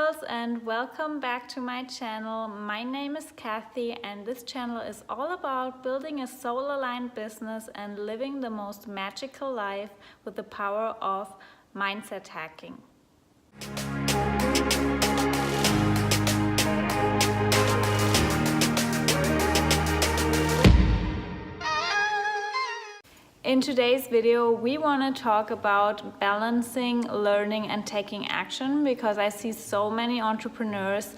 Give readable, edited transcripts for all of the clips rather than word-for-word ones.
girls, and welcome back to my channel. My name is Kathi, and this channel is all about building a soul-aligned business and living the most magical life with the power of mindset hacking. In today's video, we want to talk about balancing learning and taking action, because I see so many entrepreneurs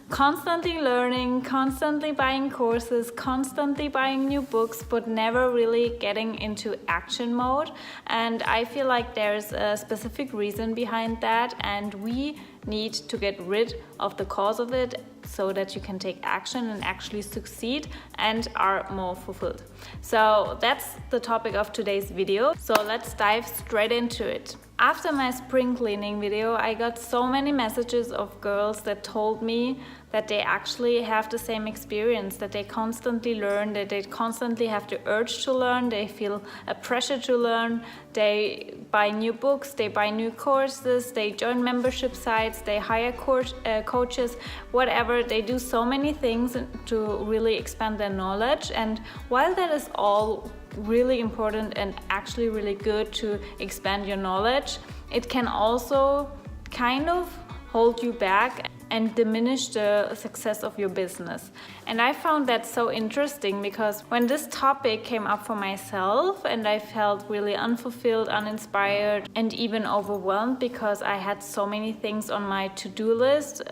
constantly learning, constantly buying courses, constantly buying new books, but never really getting into action mode. And I feel like there's a specific reason behind that, and we need to get rid of the cause of it so that you can take action and actually succeed and are more fulfilled. So that's the topic of today's video. So let's dive straight into it. After my spring cleaning video, I got so many messages of girls that told me that they actually have the same experience, that they constantly learn, that they constantly have the urge to learn, they feel a pressure to learn, they buy new books, they buy new courses, they join membership sites, they hire coaches, whatever. They do so many things to really expand their knowledge. And while that is all really important and actually really good to expand your knowledge, it can also kind of hold you back and diminish the success of your business. And I found that so interesting, because when this topic came up for myself and I felt really unfulfilled, uninspired, and even overwhelmed because I had so many things on my to-do list,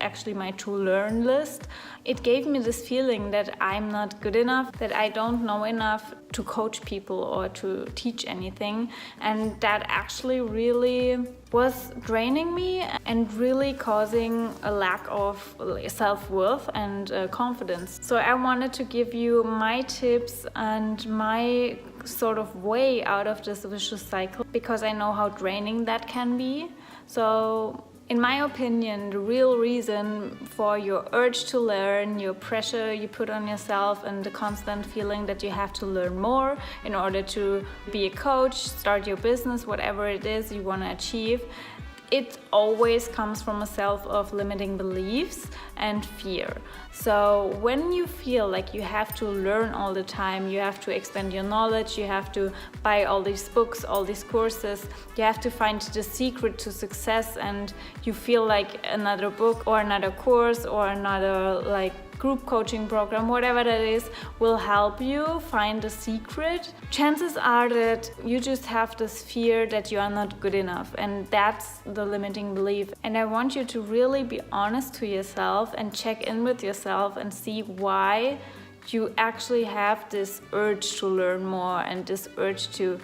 actually my to-learn list, it gave me this feeling that I'm not good enough, that I don't know enough to coach people or to teach anything. And that actually really was draining me and really causing a lack of self-worth and confidence. So I wanted to give you my tips and my sort of way out of this vicious cycle, because I know how draining that can be. So in my opinion, the real reason for your urge to learn, your pressure you put on yourself, and the constant feeling that you have to learn more in order to be a coach, start your business, whatever it is you want to achieve, it always comes from a self of limiting beliefs and fear. So when you feel like you have to learn all the time, you have to expand your knowledge, you have to buy all these books, all these courses, you have to find the secret to success, and you feel like another book or another course or another group coaching program, whatever that is, will help you find the secret, chances are that you just have this fear that you are not good enough, and that's the limiting belief. And I want you to really be honest to yourself and check in with yourself and see why you actually have this urge to learn more and this urge to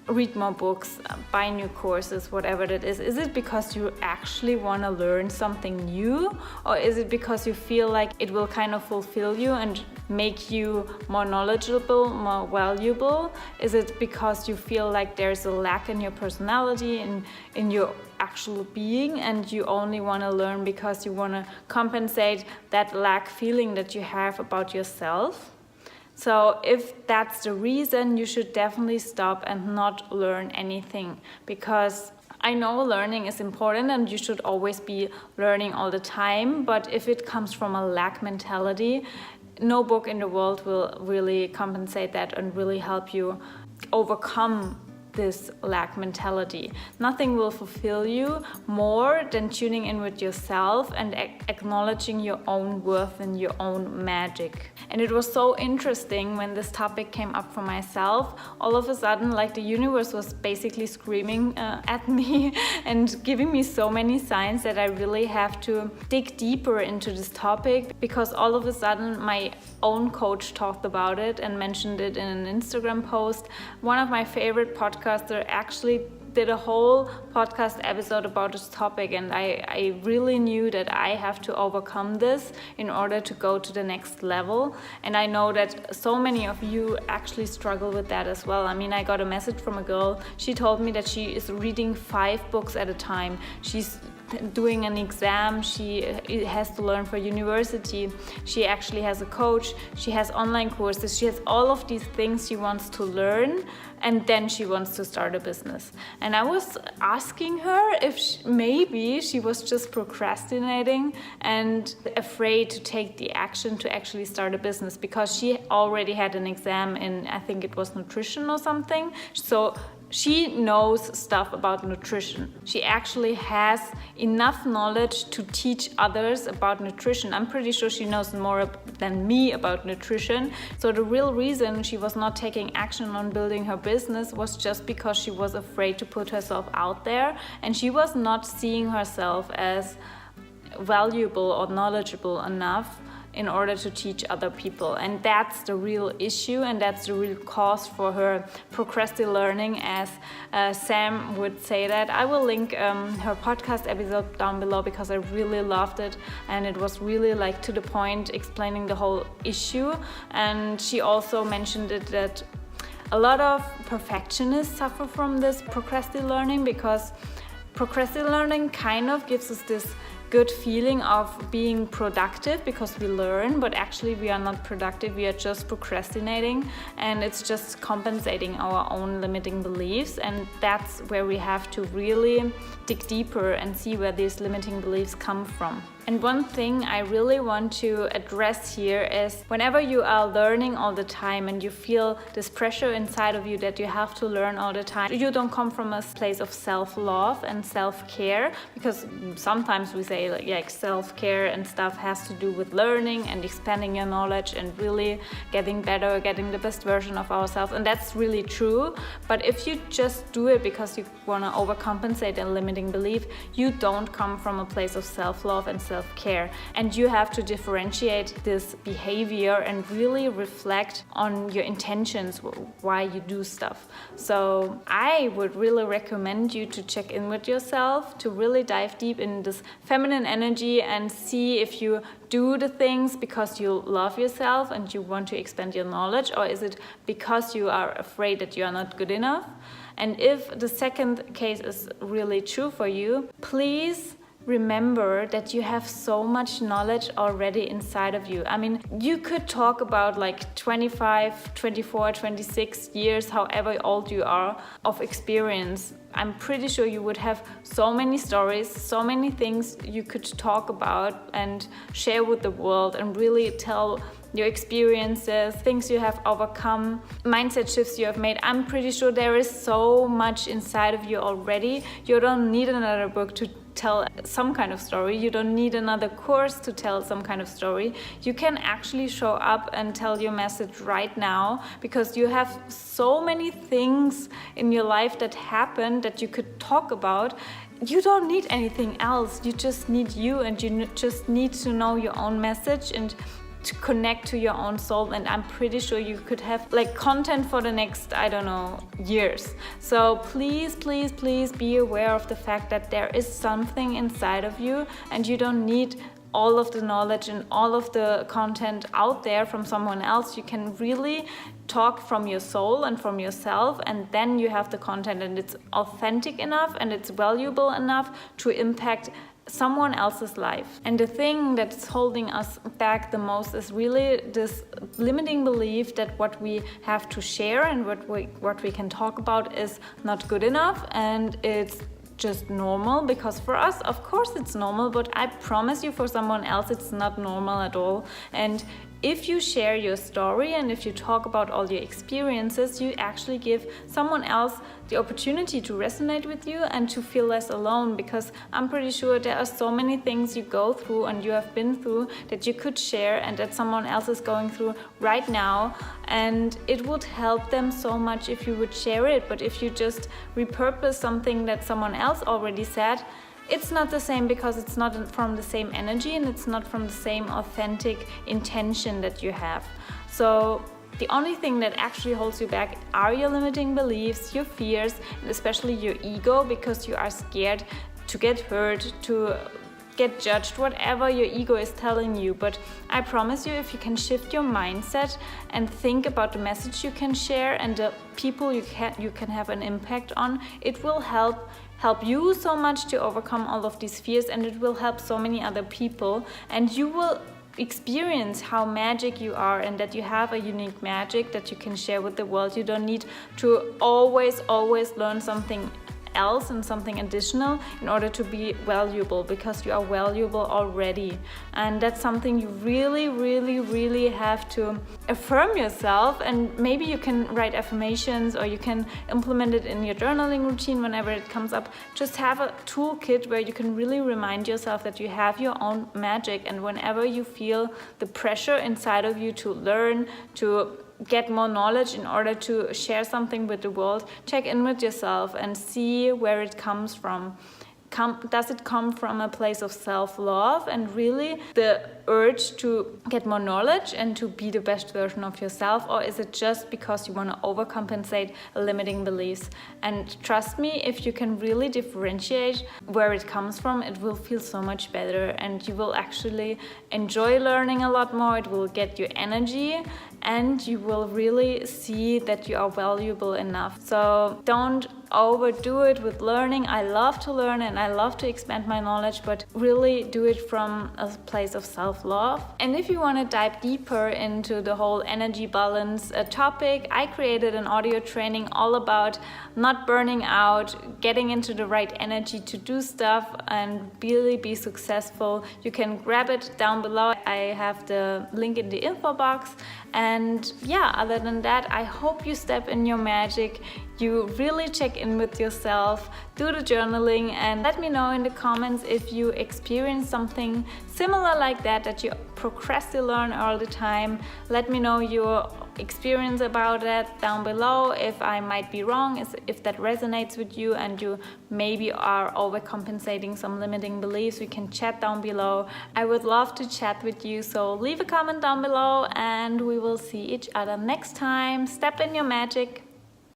read more books, buy new courses, whatever that is. Is it because you actually want to learn something new, or is it because you feel like it will kind of fulfill you and make you more knowledgeable, more valuable? Is it because you feel like there's a lack in your personality, in your actual being, and you only want to learn because you want to compensate that lack feeling that you have about yourself? So if that's the reason, you should definitely stop and not learn anything, because I know learning is important and you should always be learning all the time, but if it comes from a lack mentality, no book in the world will really compensate that and really help you overcome this lack mentality. Nothing will fulfill you more than tuning in with yourself and acknowledging your own worth and your own magic. And it was so interesting when this topic came up for myself. All of a sudden, like, the universe was basically screaming at me and giving me so many signs that I really have to dig deeper into this topic, because all of a sudden my own coach talked about it and mentioned it in an Instagram post. One of my favorite podcaster actually did a whole podcast episode about this topic, and I really knew that I have to overcome this in order to go to the next level. And I know that so many of you actually struggle with that as well. I mean, I got a message from a girl. She told me that she is reading 5 books at a time. She's doing an exam, she has to learn for university, she actually has a coach, she has online courses, she has all of these things she wants to learn, and then she wants to start a business. And I was asking her if maybe she was just procrastinating and afraid to take the action to actually start a business, because she already had an exam in, I think it was nutrition or something. So she knows stuff about nutrition. She actually has enough knowledge to teach others about nutrition. I'm pretty sure she knows more than me about nutrition. So the real reason she was not taking action on building her business was just because she was afraid to put herself out there, and she was not seeing herself as valuable or knowledgeable enough in order to teach other people. And that's the real issue, and that's the real cause for her procrasti-learning, as Sam would say that. I will link her podcast episode down below, because I really loved it, and it was really like to the point, explaining the whole issue. And she also mentioned it that a lot of perfectionists suffer from this procrasti-learning, because procrasti-learning kind of gives us this good feeling of being productive because we learn, but actually we are not productive, we are just procrastinating, and it's just compensating our own limiting beliefs. And that's where we have to really dig deeper and see where these limiting beliefs come from. And one thing I really want to address here is, whenever you are learning all the time and you feel this pressure inside of you that you have to learn all the time, you don't come from a place of self-love and self-care, because sometimes we say like self-care and stuff has to do with learning and expanding your knowledge and really getting better, getting the best version of ourselves, and that's really true. But if you just do it because you want to overcompensate a limiting belief, you don't come from a place of self-love and self-care. And you have to differentiate this behavior and really reflect on your intentions, why you do stuff. So I would really recommend you to check in with yourself, to really dive deep in this feminine energy and see if you do the things because you love yourself and you want to expand your knowledge, or is it because you are afraid that you are not good enough? And if the second case is really true for you, please remember that you have so much knowledge already inside of you. I mean, you could talk about like 25, 24, 26 years, however old you are, of experience. I'm pretty sure you would have so many stories, so many things you could talk about and share with the world, and really tell your experiences, things you have overcome, mindset shifts you have made. I'm pretty sure there is so much inside of you already. You don't need another book to tell some kind of story. You don't need another course to tell some kind of story. You can actually show up and tell your message right now, because you have so many things in your life that happened that you could talk about. You don't need anything else. You just need you, and you just need to know your own message and to connect to your own soul. And I'm pretty sure you could have like content for the next, I don't know, years. So please, please, please be aware of the fact that there is something inside of you, and you don't need all of the knowledge and all of the content out there from someone else. You can really talk from your soul and from yourself, and then you have the content, and it's authentic enough and it's valuable enough to impact someone else's life. And the thing that's holding us back the most is really this limiting belief that what we have to share and what we can talk about is not good enough, and it's just normal. Because for us, of course it's normal, but I promise you, for someone else it's not normal at all. And if you share your story and if you talk about all your experiences, you actually give someone else the opportunity to resonate with you and to feel less alone, because I'm pretty sure there are so many things you go through and you have been through that you could share and that someone else is going through right now, and it would help them so much if you would share it. But if you just repurpose something that someone else already said, it's not the same, because it's not from the same energy and it's not from the same authentic intention that you have. So the only thing that actually holds you back are your limiting beliefs, your fears, and especially your ego, because you are scared to get hurt, to get judged, whatever your ego is telling you. But I promise you, if you can shift your mindset and think about the message you can share and the people you can have an impact on, it will help help you so much to overcome all of these fears, and it will help so many other people, and you will experience how magic you are and that you have a unique magic that you can share with the world. You don't need to always learn something else and something additional in order to be valuable, because you are valuable already. And that's something you really have to affirm yourself. And maybe you can write affirmations, or you can implement it in your journaling routine whenever it comes up. Just have a toolkit where you can really remind yourself that you have your own magic, and whenever you feel the pressure inside of you to learn, to get more knowledge in order to share something with the world, check in with yourself and see where it comes from. Does it come from a place of self-love and really the urge to get more knowledge and to be the best version of yourself, or is it just because you want to overcompensate limiting beliefs? And trust me, if you can really differentiate where it comes from, it will feel so much better, and you will actually enjoy learning a lot more. It will get your energy, and you will really see that you are valuable enough. So don't overdo it with learning. I love to learn and I love to expand my knowledge, but really do it from a place of self-love. And if you want to dive deeper into the whole energy balance topic, I created an audio training all about not burning out, getting into the right energy to do stuff and really be successful. You can grab it down below. I have the link in the info box. And yeah, other than that, I hope you step in your magic, you really check in with yourself, do the journaling, and let me know in the comments if you experience something similar like that you procrasti-learn all the time. Let me know your experience about that down below. If I might be wrong, if that resonates with you and you maybe are overcompensating some limiting beliefs, we can chat down below. I would love to chat with you, so leave a comment down below and we will see each other next time. Step in your magic.